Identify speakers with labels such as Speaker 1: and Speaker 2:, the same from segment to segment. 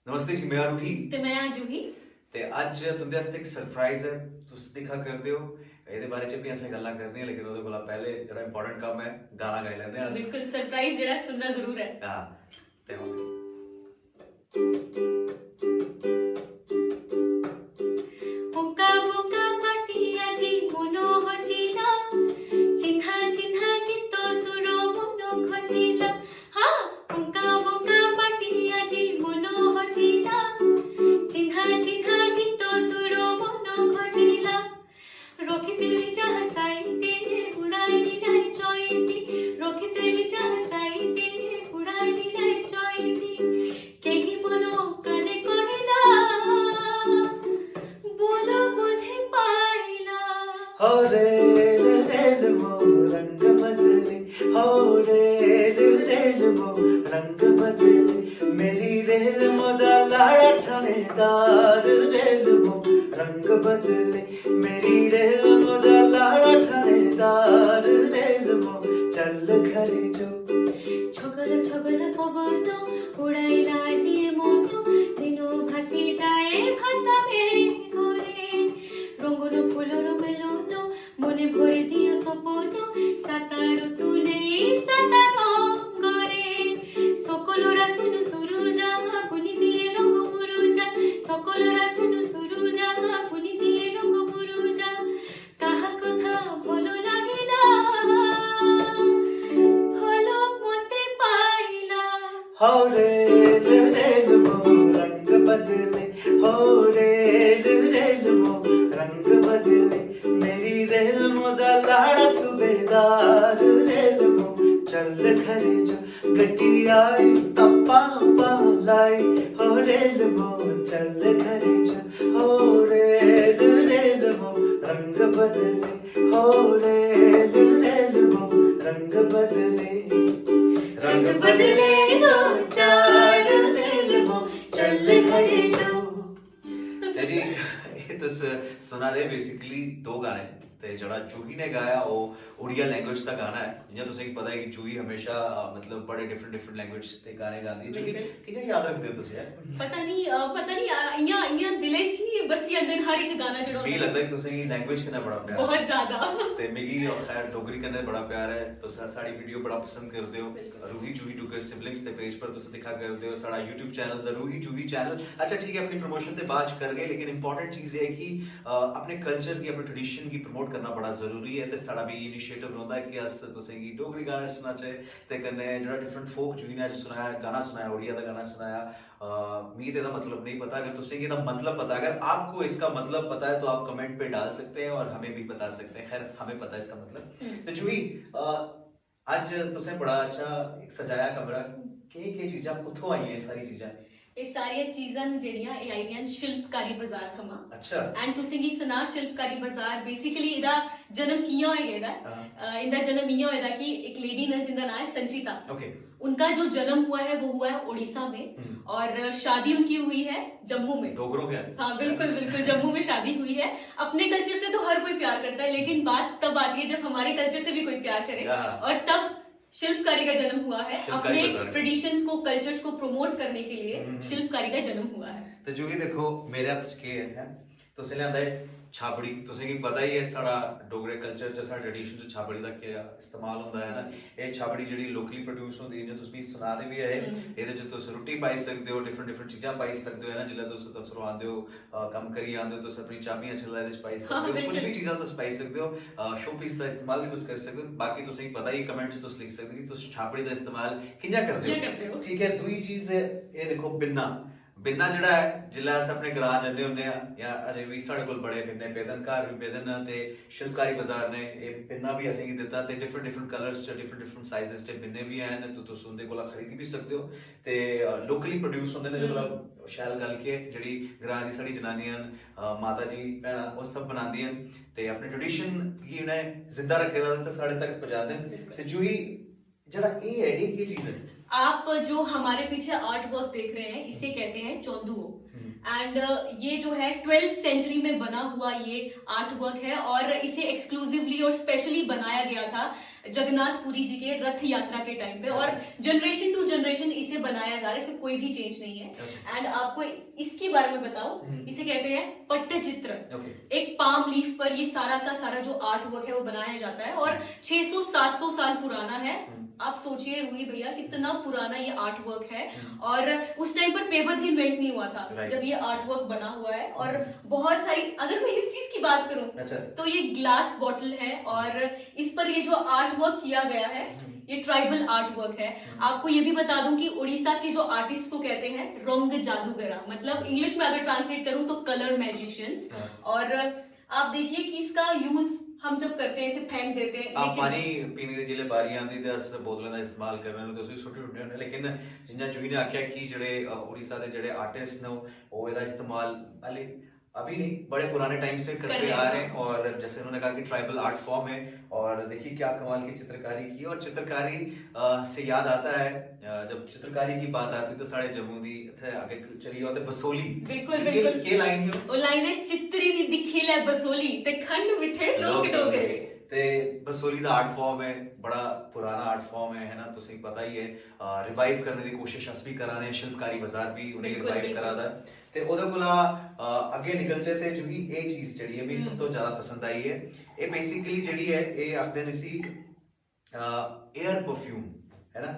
Speaker 1: नमस्ते जी, मैं रूही
Speaker 2: ते मैं जूही
Speaker 1: ते अज तुंदे आस्ते एक सरप्राइज है। तुस दिक्खा करदे हो एह्दे बारे च भी असें गल्लां करनियां, लेकिन ओह्दे कोला पैह्ले जेह्ड़ा इंपॉर्टेंट कम्म है गाना गाई लैंदे आं अस।
Speaker 2: बिल्कुल सरप्राइज जेह्ड़ा सुनना जरूर है।
Speaker 1: हां ते हुन
Speaker 2: বোকা বোকা পাটিয়াজি মনো হজিলা চিহ্না চিহ্না গীত সুর মনো খজিলা হা বোকা বোকা পাটিয়াজি মনো হজিলা চিহ্না চিহ্না গীত সুর মনো খজিলা রখিতেলি যাহা সাইতে উড়াই দিলাই চইতি রখিতেলি যাহা সাইতে উড়াই দিলাই চইতি কেহি মনো কানে কহিলা बोलो बुद्धि पाइला
Speaker 1: हो रेल मो रंग बदले, हो रेल मो रंग बदले, मेरी रेल मोदा लाड़ा ठाणेदार। रेल मो रंग बदले, मेरी रेल मोदा लाड़ा ठाणेदार। रेल मो चल खरी जो
Speaker 2: छगल छगल पवन उड़ाइला जे मन दिनो भासी जाए ভাসাবে ঘরে রঙন ফুলর মেলন মনে ভরে দিও সপন সাতার তুলে সাতার করে সকলরা শুনু সুরুজা পুনি দিয়ে রঙ মুরুজা সকলরা শুনু সুরুজা পুনি দিয়ে রঙ মুরুজা কাহা কথা ভালো লাগিলা ভালো মতে পাইলা
Speaker 1: हो रेल मो रंग बदले, हो रेल मो रंग बदले, मेरी रेल मोदा लाड़ा सूबेदार। रेल मो चल खरी जो गड्डी आई तप्पा पालाई। हो रेल मो चल खरी जो, हो रेल मो रंग बदले, हो रेल मो रंग बदले, रंग बदले दो चार रेल मो चल खरी जो। ते जी ये तुस सुना दे बेसिकली दो गाने ते जेह्ड़ा जूही ने गाया ओह् उड़िया लैंग्वेज दा गाना है। जि'यां तुसेंगी पता है कि जूही हमेशा मतलब बड़े डिफरेंट लैंग्वेज दे गाने गांदी है। जूही कि'यां याद रखदे हो तुस यार?
Speaker 2: पता नहीं इयां दिले च ही बसी जंदे न हर इक गाना जेह्ड़ा
Speaker 1: मिगी लगदा कि तुसेंगी लैंग्वेज कन्नै बड़ा प्यार है।
Speaker 2: बहुत ज्यादा
Speaker 1: ते मिगी खैर डोगरी कन्नै बड़ा प्यार है। तुस साढ़ी वीडियो बड़ा पसंद करदे हो। रूही जूही डुगर सिबलिंग्स दे पेज पर तुस दिक्खा करदे हो। साढ़ा YouTube channel the Ruhi Juhi channel. अच्छा ठीक है, अपनी प्रमोशन ते बाद च करगे, लेकिन इंपॉर्टेंट चीज है कि अपने कल्चर की अपने ट्रेडिशन की प्रमोट करना बड़ा जरूरी है। ते साढ़ा भी इनिशिएटिव रौंह्दा है कि अस तुसेंगी डोगरी गाने सुनाचे ते कन्नै जेह्ड़ा डिफरेंट फोक जूही ने अज्ज सुनाया गाना सुनाया उड़िया दा गाना सुनाया। मिगी ते एह्दा मतलब नहीं पता, अगर तुसेंगी एह्दा मतलब पता, अगर आपको इसका मतलब पता है तो आप कमेंट पे डाल सकते हैं और हमें भी बता सकते हैं। खैर हमें पता है इसका मतलब। तो जूही अज तुसें बड़ा अच्छा एक सजाया कमरा। केह् चीजां कुत्थों आई हैं सारी चीजां?
Speaker 2: ਇਹ ਸਾਰੀਆਂ ਚੀਜ਼ਾਂ ਨੂੰ ਜਿਹੜੀਆਂ ਇਹ ਆਈਆਂ ਸ਼ਿਲਪਕਾਰੀ ਬਾਜ਼ਾਰ ਥਮਾ।
Speaker 1: अच्छा
Speaker 2: ਐਂਡ ਤੁਸੀਂ ਕੀ ਸੁਣਾ ਸ਼ਿਲਪਕਾਰੀ ਬਾਜ਼ਾਰ ਬੇਸਿਕਲੀ ਇਹਦਾ ਜਨਮ ਕਿਉਂ ਹੋਇਆ ਇਹਦਾ ਇਹਦਾ ਜਨਮ ਇਹ ਹੋਇਆ ਕਿ ਇੱਕ लेडी ने जिनका नाम है संचिता।
Speaker 1: ओके
Speaker 2: उनका जो जन्म हुआ है वो हुआ है उड़ीसा में और शादी उनकी हुई है जम्मू में।
Speaker 1: डोगरों के
Speaker 2: हाँ बिल्कुल बिल्कुल जम्मू में शादी हुई है। अपने कल्चर से तो हर कोई प्यार करता है, लेकिन बात तब आती है जब हमारे कल्चर से भी कोई प्यार करे, और तब शिल्पकारी का जन्म हुआ है। अपने ट्रेडिशंस को कल्चर्स को प्रमोट करने के लिए शिल्पकारी का जन्म हुआ है।
Speaker 1: तो जूही देखो मेरे हाथ च केह् है तुसें लिआंदा है छाबड़ी। तुसेंगी पता ही है साढ़ा डोगरे कल्चर च साढ़े ट्रेडिशन च छाबड़ी दा क्या इस्तेमाल होंदा है ना। एह् छाबड़ी जेह्ड़ी लोकली प्रोड्यूस होंदी है, तुस मिगी सना दे भी है। एह्दे च तुस रुट्टी पाई सकदे हो, डिफरेंट चीजां पाई सकदे हो है ना। जिल्लै तुस दफ्तरों आंदे हो कम्म करियै आंदे हो, तुस अपनी चाबियां छल्ला एह्दे च पाई सकदे हो, कुछ भी चीजां तुस पाई सकदे हो। शो पीस दा इस्तेमाल भी तुस करी सकदे हो। बाकी तुसेंगी पता ही कमेंट च तुस लिख सकदे हो कि तुस छाबड़ी दा इस्तेमाल कि'यां करदे हो। ठीक है, दूई चीज एह् देखो बिन्ना। बिन्ना जेह्ड़ा है जिल्लै अस अपने ग्रां जन्ने होन्ने आं जां अजें बी साढ़े कोल बड़े बिन्ने पेदे न, घर बी पेदे न। ते शिल्पकारी बाजार ने एह् बिन्ना भी असेंगी दित्ता ते डिफरेंट कलर्स च डिफरेंट साइजेस च बिन्ने भी हैन। तो तुस उं'दे कोला खरीदी भी सकदे हो। ते लोकली प्रोड्यूस होंदे न, जेह्ड़ा शैल गल्ल के जेह्ड़ी ग्रां दी साढ़ी जनानियां न, माता जी भैनां, ओह् सब बनांदियां न ते अपने ट्रेडिशन गी उ'नें जिंदा रक्खे दा ते साढ़े तक पजांदे न। ते जूही जेह्ड़ा एह् है एह् केह् चीज है?
Speaker 2: आप जो हमारे पीछे आर्ट वर्क देख रहे हैं इसे कहते हैं चौंदुओ। एंड ये जो है 12th सेंचुरी में बना हुआ ये आर्ट वर्क है और इसे एक्सक्लूसिवली और स्पेशली बनाया गया था जगन्नाथ पुरी जी के रथ यात्रा के टाइम पे, और जनरेशन टू जनरेशन इसे बनाया जा रहा है, इसमें कोई भी चेंज नहीं है। एंड आपको इसके बारे में बताओ, इसे कहते हैं पट्टचित्र। एक पाम लीफ पर ये सारा का सारा जो आर्ट वर्क है वो बनाया जाता है और 600-700 साल पुराना है। आप सोचिए रूही भैया कितना पुराना ये आर्ट वर्क है, और उस टाइम पर पेपर भी इन्वेंट नहीं हुआ था जब ये आर्ट वर्क बना हुआ है। और बहुत सारी, अगर मैं इस चीज की बात करूं तो ये ग्लास बॉटल है और इस पर ये जो आर्ट वर्क किया गया है ये ट्राइबल आर्ट वर्क है। आपको ये भी बता दूं कि उड़ीसा के जो आर्टिस्ट को कहते हैं रंग जादूगरा, मतलब इंग्लिश में अगर ट्रांसलेट करूं तो कलर मैजिशियंस। और आप देखिए कि इसका यूज हम जब करते हैं इसे फेंक देते हैं।
Speaker 1: आप पानी पीने ਦੀ ਜਿਹੜੇ ਬਾਰੀ ਆਂਦੀ ਤੇ ਅਸ ਬੋਤਲਾਂ ਦਾ ਇਸਤੇਮਾਲ ਕਰਨੇ ਨੂੰ ਤੁਸੀਂ ਛੋਟੇ ਛੋਟੇ ਹੁੰਦੇ ਲੇਕਿਨ ਜਿੰਨਾ ਜੁਗੀ ਨੇ ਆਖਿਆ ਕਿ ਜਿਹੜੇ ਉੜੀਸਾ ਦੇ ਜਿਹੜੇ ਆਰਟਿਸਟ ਨੇ ਉਹ ਇਹਦਾ ਇस्तेमाल पहले अभी नहीं बड़े पुराने टाइम से करते आ रहे हैं। और जैसे उन्होंने कहा कि ट्राइबल आर्ट फॉर्म है, और देखिए क्या कमाल की चित्रकारी की। और चित्रकारी से याद आता है, जब चित्रकारी की बात आती है तो साढ़े जम्मू दी आगे चली जाते बसोली।
Speaker 2: बिल्कुल बिल्कुल
Speaker 1: के लाइन है
Speaker 2: वो लाइन है चित्तरी दी दिखी लै बसोली ते खंड मिठे लोक डोगरे।
Speaker 1: ਤੇ ਬਸੋਲੀ ਦਾ ਆਰਟ ਫਾਰਮ ਹੈ, ਬੜਾ ਪੁਰਾਣਾ ਆਰਟ ਫਾਰਮ ਹੈ ਨਾ, ਤੁਸੀਂ ਪਤਾ ਹੀ ਹੈ। ਰਿਵਾਈਵ ਕਰਨ ਦੀ ਕੋਸ਼ਿਸ਼ ਅਸੀਂ ਵੀ ਕਰਾ ਰਹੇ, ਸ਼ਿਲਪਕਾਰੀ ਬਾਜ਼ਾਰ ਵੀ ਉਹਨੇ ਰਿਵਾਈਵ ਕਰਾਦਾ ਤੇ ਉਹਦੇ ਕੋਲ ਅੱਗੇ ਨਿਕਲ ਚੇ ਤੇ ਜਿਹੜੀ ਇਹ ਚੀਜ਼ ਜਿਹੜੀ ਹੈ ਮੈਨੂੰ ਸਭ ਤੋਂ ਜ਼ਿਆਦਾ ਪਸੰਦ ਆਈ ਹੈ। ਇਹ ਬੇਸਿਕਲੀ ਜਿਹੜੀ ਹੈ ਇਹ ਆਖਦੇ ਨੇ ਸੀ 에ਅਰ ਪਰਫਿਊਮ ਹੈ ਨਾ।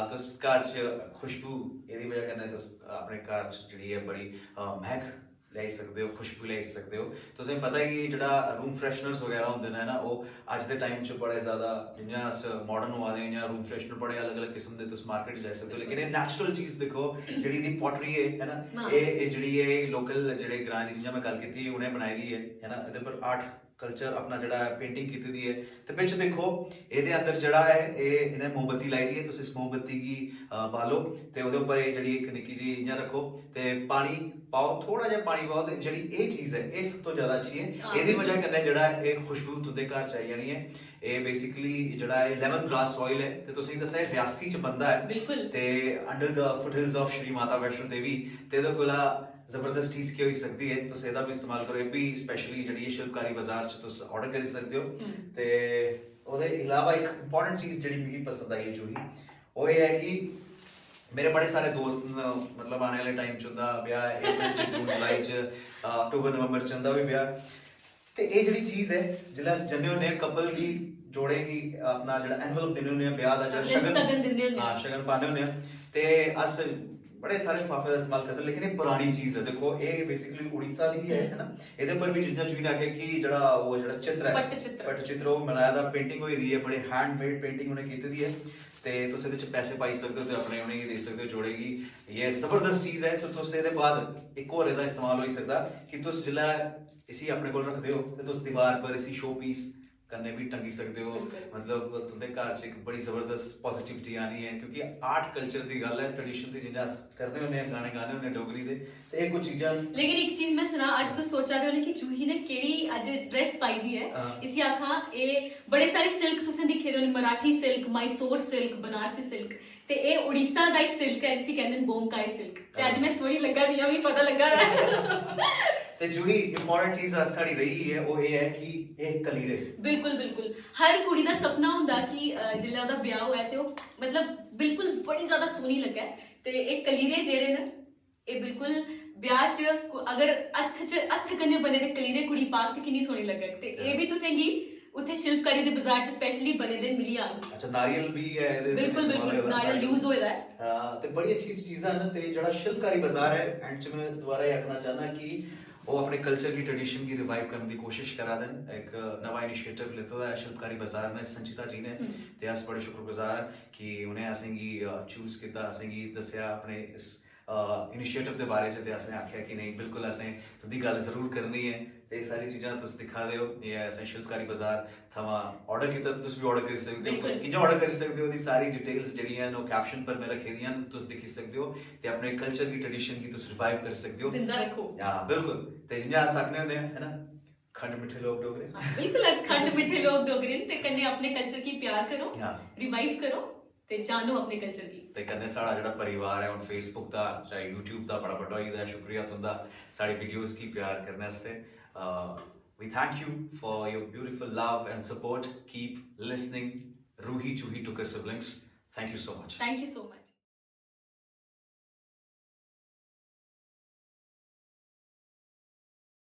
Speaker 1: तुस घर च खुशबू ਇਹਦੀ ਵਜ੍ਹਾ ਕਰਨਾ तुस ਆਪਣੇ ਘਰ ਚ ਜਿਹੜੀ ਹੈ ਬੜੀ ਮਹਿਕ ਲੈ ਸਕਦੇ ਹੋ, ਖੁਸ਼ਬੂ ਲੈ ਸਕਦੇ ਹੋ। ਤੁਸੀਂ ਪਤਾ ਹੀ ਕਿ ਜਿਹੜਾ ਰੂਮ ਫਰੈਸ਼ਨਰਸ ਵਗੈਰਾ ਹੁੰਦੇ ਨੇ ਨਾ ਉਹ ਅੱਜ ਦੇ ਟਾਈਮ 'ਚ ਬੜੇ ਜ਼ਿਆਦਾ ਜਿੰਨਾ ਅਸ ਮਾਡਰਨ ਹੋ ਆਦੇ ਜਾਂ ਰੂਮ ਫਰੈਸ਼ਨਰ ਬੜੇ ਅਲੱਗ-ਅਲੱਗ ਕਿਸਮ ਦੇ ਤੁਸੀਂ ਮਾਰਕੀਟ ਜਾ ਸਕਦੇ ਹੋ। ਲੇਕਿਨ ਇਹ ਨੈਚੁਰਲ ਚੀਜ਼ ਦੇਖੋ ਜਿਹੜੀ ਦੀ ਪੋਟਰੀ ਹੈ ਨਾ, ਇਹ ਜਿਹੜੀ ਹੈ ਲੋਕਲ ਜਿਹੜੇ ਗ੍ਰਾਂ ਦੀ ਜਿੰਨਾ ਮੈਂ ਗੱਲ ਕੀਤੀ ਉਹਨੇ ਬਣਾਈ ਦੀ ਹੈ ਨਾ। ਇਹਦੇ ਪਰ ਆਰਟ ਕਲਚਰ ਆਪਣਾ ਜਿਹੜਾ ਹੈ ਪੇਂਟਿੰਗ ਕੀਤੀ ਦੀ ਹੈ ਤੇ ਵਿੱਚ ਦੇਖੋ ਇਹਦੇ ਅੰਦਰ ਜਿਹੜਾ ਹੈ ਇਹ ਇਹਨੇ ਮੋਮਬੱਤੀ ਲਾਈ ਦੀ ਹੈ। ਤੁਸੀਂ ਇਸ ਮੋਮਬੱਤੀ ਕੀ ਬਾਲੋ ਤੇ ਉਹਦੇ ਉੱਪਰ ਇਹ ਜਿਹੜੀ ਇੱਕ ਨਿੱਕੀ ਜੀ ਇੰਨਾ ਰੱਖੋ ਤੇ ਪਾਣੀ ਪਾਓ, ਥੋੜਾ ਜਿਹਾ ਪਾਣੀ ਪਾਓ ਤੇ ਜਿਹੜੀ ਇਹ ਚੀਜ਼ ਹੈ ਇਹ ਸਭ ਤੋਂ ਜ਼ਿਆਦਾ ਅੱਛੀ ਹੈ। ਇਹਦੀ ਵਜ੍ਹਾ ਕਰਨੇ ਜਿਹੜਾ ਇਹ ਖੁਸ਼ਬੂ ਤੁਹਾਡੇ ਘਰ ਚ ਆਈ ਜਾਣੀ ਹੈ। ਇਹ ਬੇਸਿਕਲੀ ਜਿਹੜਾ ਹੈ ਲੈਮਨ ਗ੍ਰਾਸ ਆਇਲ ਹੈ ਤੇ ਤੁਸੀਂ ਦੱਸਿਆ ਰਿਆਸੀ ਚ ਬੰਦਾ ਹੈ ਤੇ under the ਫੁਟਹਿਲਸ of Shri Mata Vaishno Devi ਤੇ ਇਹਦੇ ਕੋਲ ਜ਼ਬਰਦਸਤ ਚੀਜ਼ ਕੀ ਹੋਈ ਸਕਦੀ ਹੈ। ਤੁਸੀਂ ਇਹਦਾ ਵੀ ਇਸਤੇਮਾਲ ਕਰੋ। ਇਹ ਵੀ ਸਪੈਸ਼ਲੀ ਜਿਹੜੀ ਸ਼ਿਲਪਕਾਰੀ ਬਾਜ਼ਾਰ ਚ ਤੁਸੀਂ ਆਰਡਰ ਕਰ ਸਕਦੇ ਹੋ। ਤੇ ਉਹਦੇ ਇਲਾਵਾ ਇੱਕ ਇੰਪੋਰਟੈਂਟ ਚੀਜ਼ ਜਿਹੜੀ ਮੈਨੂੰ ਪਸੰਦ ਆਈ ਹੈ ਜੂਹੀ, ਉਹ ਇਹ ਹੈ ਕਿ ਮੇਰੇ ਬੜੇ ਸਾਰੇ ਦੋਸਤ ਮਤਲਬ ਆने वाले टाइम ਚ ਹੁੰਦਾ ਵਿਆਹ, ਅਪ੍ਰੈਲ ਚ, ਜੂਨ, ਜੁਲਾਈ ਚ, ਅਕਤੂਬਰ, ਨਵੰਬਰ ਚ ਹੁੰਦਾ ਵੀ ਵਿਆਹ। ਤੇ ਇਹ ਜਿਹੜੀ ਚੀਜ਼ ਹੈ ਜਿਹੜਾ ਅਸੀਂ ਜੰਨੇ ਹੁੰਦੇ ਆ ਕਪਲ ਕੀ ਜੋੜੇ ਕੀ ਆਪਣਾ ਜਿਹੜਾ ਐਨਵਲਪ ਦਿੰਦੇ ਹੁੰਦੇ ਆ ਵਿਆਹ ਦਾ, ਜਿਹੜਾ ਸ਼ਗਨ ਪਾਉਂਦੇ ਹੁੰਦੇ ਆ ਤੇ ਅਸ बड़े सारे लिफाफे का इस्तेमाल करते हैं। लेकिन ये पुरानी चीज है, देखो ये बेसिकली उड़ीसा दी है ना। ਇਹਦੇ ਪਰ ਵੀ ਜਿੰਨਾ ਚੁਗੀ ਆਖਿਆ ਕਿ ਜਿਹੜਾ ਉਹ ਜਿਹੜਾ ਚਿੱਤਰ ਹੈ ਪੱਟਚਿੱਤਰ ਉਹ ਬਣਾਇਆ ਦਾ ਪੇਂਟਿੰਗ ਹੋਈ ਦੀ ਹੈ, ਬੜੇ ਹੈਂਡਮੇਡ ਪੇਂਟਿੰਗ ਉਹਨੇ ਕੀਤੀ ਦੀ ਹੈ ਤੇ ਤੁਸੀਂ ਇਹਦੇ ਚ ਪੈਸੇ ਪਾਈ ਸਕਦੇ ਹੋ ਤੇ ਆਪਣੇ ਉਹਨੇ ਦੇ ਸਕਦੇ ਹੋ ਜੋੜੇਗੀ। ਇਹ ਜ਼ਬਰਦਸਤ ਚੀਜ਼ ਹੈ। ਤੇ ਤੁਸੀਂ ਇਹਦੇ ਬਾਅਦ ਇੱਕ ਹੋਰ ਇਹਦਾ ਇਸਤੇਮਾਲ ਹੋ ਸਕਦਾ ਕਿ ਤੁਸੀਂ ਜਿਹੜਾ ਇਸੀ ਆਪਣੇ ਕੋਲ ਰੱਖਦੇ ਹੋ ਤੇ ਤੁਸੀਂ ਦੀਵਾਰ ਪਰ ਇਸੀ ਸ਼ੋ ਪੀਸ करने भी टंगी सकते हो। मतलब तुंदे घर च एक बड़ी जबरदस्त पॉजिटिविटी आनी है क्योंकि आर्ट कल्चर दी गल है, ट्रेडिशन दी जिन्ना करदे होने गाने गाने होने डोगरी दे ते एक कुछ चीजां।
Speaker 2: लेकिन एक चीज मैं सुना आज तो सोचा रहे होने कि जूही ने केड़ी आज ड्रेस पाई दी है। इसी आखा ए बड़े सारे सिल्क तुसें दिखे दे होने, Marathi silk, Mysore silk, Banarasi silk ते ए उड़ीसा दा एक सिल्क है जिसी कहंदे ने बोमकाई सिल्क। ते आज मैं सोहनी लगा दिया भी पता लगा
Speaker 1: ਤੇ ਜੁਹੀ ਇੰਪੋਰਟੈਂਟ ਚੀਜ਼ ਸਾਡੀ ਰਹੀ ਹੈ ਉਹ ਇਹ ਹੈ ਕਿ ਇਹ ਕਲੀਰੇ।
Speaker 2: ਬਿਲਕੁਲ ਬਿਲकुल हर कुड़ी ਦਾ ਸੁਪਨਾ ਹੁੰਦਾ ਕਿ ਜਿੱਲੇ ਉਹਦਾ ਵਿਆਹ ਹੋਇਆ ਤੇ ਉਹ ਮਤਲਬ ਬਿਲਕੁਲ ਬੜੀ ਜ਼ਿਆਦਾ ਸੋਹਣੀ ਲੱਗੇ ਤੇ ਇਹ ਕਲੀਰੇ ਜਿਹੜੇ ਨੇ ਇਹ ਬਿਲਕੁਲ ਵਿਆਹ 'ਚ ਅਗਰ ਅੱਥ ਕੰਨੇ ਬਣੇ ਦੇ ਕਲੀਰੇ ਕੁੜੀ ਪਾ ਕੇ ਕਿੰਨੀ ਸੋਹਣੀ ਲੱਗੇ। ਤੇ ਇਹ ਵੀ ਤੁਸੀਂ ਕੀ ਉੱਥੇ ਸ਼ਿਲਪਕਾਰੀ ਦੇ ਬਾਜ਼ਾਰ 'ਚ ਸਪੈਸ਼ਲੀ ਬਣੇ ਦੇ ਮਿਲੀ ਆ।
Speaker 1: ਅੱਛਾ ਨਾਰੀਅਲ ਵੀ ਹੈ ਇਹਦੇ ਵਿੱਚ,
Speaker 2: ਬਿਲਕੁਲ ਨਾਰੀਅਲ ਯੂਜ਼ ਹੋਇਆ ਹੈ।
Speaker 1: ਹਾਂ ਤੇ ਬੜੀ ਅੱਛੀ ਚੀਜ਼ਾਂ ਨੇ। ਤੇ ਜਿਹੜਾ ਸ਼ਿਲਪਕਾਰੀ ਬਾਜ਼ਾਰ ਹੈ ਐਂਡ 'ਚ ਮੈਂ ਦੁਬਾਰਾ ਇਹ ਆਖਣਾ ਚਾਹਨਾ ਕਿ वो अपने कल्चर की ट्रेडिशन की रिवाइव करने की कोशिश करा देन। एक नवा इनिशिएटिव लेता है शिल्पकारी बाजार में संचिता जी ने ते अस बड़े शुक्रगुजार कि उन्हें असेंगी चूज किया, असेंगी दसिया अपने इस इनिशिएटिव के बारे च ते असने आख्या कि नहीं बिल्कुल असें तुदी गल जरूर करनी है ते सारी चीज़ां तुस दिखा दे हो। ये असें शिल्पकारी बाजार थमा ऑर्डर किया, तुस भी ऑर्डर कर सकते हो, कि'यां ऑर्डर कर सकते हो, दी सारी डिटेल्स जेह्ड़ियां न कैप्शन पर मैं रखी दियां तुस दिक्खी सकते हो ते अपने कल्चर की ट्रेडिशन की तुस रिवाइव कर सकते हो,
Speaker 2: जिंदा रखो।
Speaker 1: हां बिल्कुल। ते जि'यां अस आखने होंदे है ना खंड मिठे लोग डोगरे।
Speaker 2: बिल्कुल अस खंड मिठे लोग डोगरे ते कन्नै अपने कल्चर की प्यार करो, रिवाइव करो ਤੇ ਜਾਣੋ ਆਪਣੇ ਕਲਚਰ ਦੀ।
Speaker 1: ਤੇ ਕन्नै ਸਾਡਾ ਜਿਹੜਾ ਪਰਿਵਾਰ ਹੈ ਹੁਣ ਫੇਸਬੁੱਕ ਦਾ ਚਾਹੇ YouTube ਦਾ ਬੜਾ ਵੱਡਾ ਹੋਈ ਦਾ ਸ਼ੁਕਰੀਆ ਤੁੰਦਾ ਸਾਡੀ ਵੀਡੀਓਜ਼ ਕੀ ਪਿਆਰ ਕਰਨੇ ਵਾਸਤੇ। We thank you for your beautiful love and support. Keep listening. Ruhi Chuhi Tucker siblings. Thank you so much.
Speaker 2: Thank you so much.